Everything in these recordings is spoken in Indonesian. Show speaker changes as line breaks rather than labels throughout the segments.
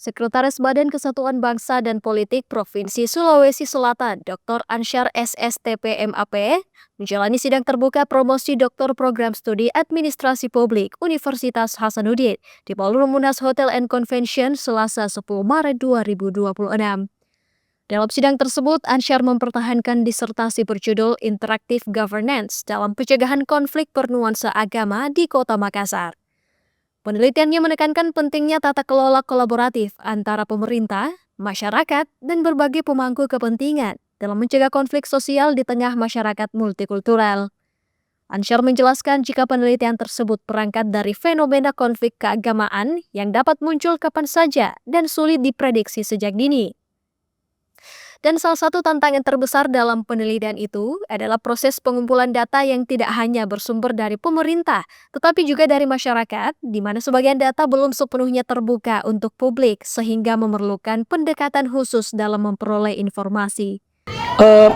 Sekretaris Badan Kesatuan Bangsa dan Politik Provinsi Sulawesi Selatan, Doktor Ansyar SSTP MAP, menjalani sidang terbuka promosi Doktor Program Studi Administrasi Publik Universitas Hasanuddin di Ballroom Unhas Hotel and Convention Selasa 10 Maret 2026. Dalam sidang tersebut, Ansyar mempertahankan disertasi berjudul Interactive Governance dalam Pencegahan Konflik Bernuansa Agama di Kota Makassar. Penelitiannya menekankan pentingnya tata kelola kolaboratif antara pemerintah, masyarakat, dan berbagai pemangku kepentingan dalam mencegah konflik sosial di tengah masyarakat multikultural. Ansyar menjelaskan jika penelitian tersebut berangkat dari fenomena konflik keagamaan yang dapat muncul kapan saja dan sulit diprediksi sejak dini. Dan salah satu tantangan terbesar dalam penelitian itu adalah proses pengumpulan data yang tidak hanya bersumber dari pemerintah, tetapi juga dari masyarakat, di mana sebagian data belum sepenuhnya terbuka untuk publik, sehingga memerlukan pendekatan khusus dalam memperoleh informasi.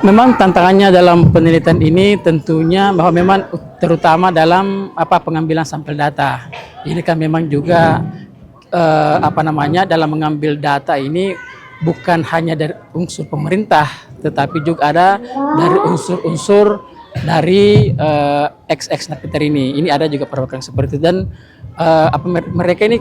Memang tantangannya dalam penelitian ini tentunya bahwa memang terutama dalam pengambilan sampel data. Ini kan memang juga dalam mengambil data ini bukan hanya dari unsur pemerintah, tetapi juga ada dari unsur-unsur dari ex napiter ini. Ini ada juga perwakilan seperti itu, dan mereka ini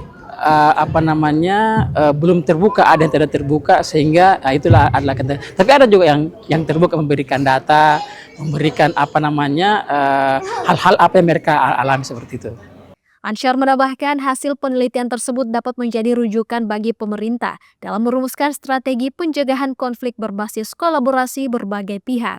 belum terbuka, ada yang tidak terbuka, sehingga itulah adalah kata. Tapi ada juga yang terbuka, memberikan data, memberikan hal-hal apa yang mereka alami seperti itu.
Ansyar menambahkan hasil penelitian tersebut dapat menjadi rujukan bagi pemerintah dalam merumuskan strategi pencegahan konflik berbasis kolaborasi berbagai pihak.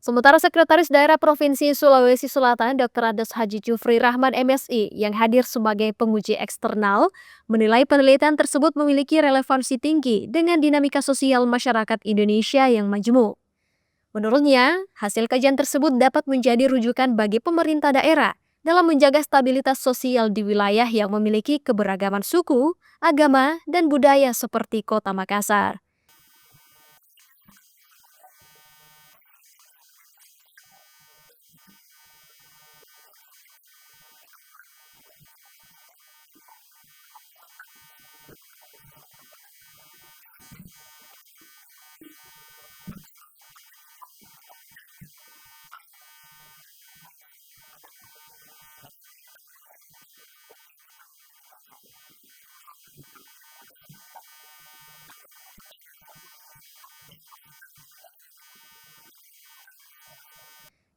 Sementara Sekretaris Daerah Provinsi Sulawesi Selatan, Dr. Administrasi MSI, yang hadir sebagai penguji eksternal, menilai penelitian tersebut memiliki relevansi tinggi dengan dinamika sosial masyarakat Indonesia yang majemuk. Menurutnya, hasil kajian tersebut dapat menjadi rujukan bagi pemerintah daerah dalam menjaga stabilitas sosial di wilayah yang memiliki keberagaman suku, agama, dan budaya seperti Kota Makassar.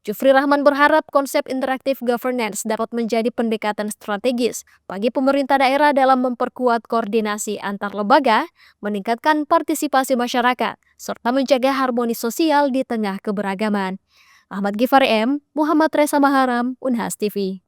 Jufri Rahman berharap konsep interactive governance dapat menjadi pendekatan strategis bagi pemerintah daerah dalam memperkuat koordinasi antar lembaga, meningkatkan partisipasi masyarakat, serta menjaga harmoni sosial di tengah keberagaman. Ahmad Gifari M, Muhammad Reza Maharam, Unhas TV.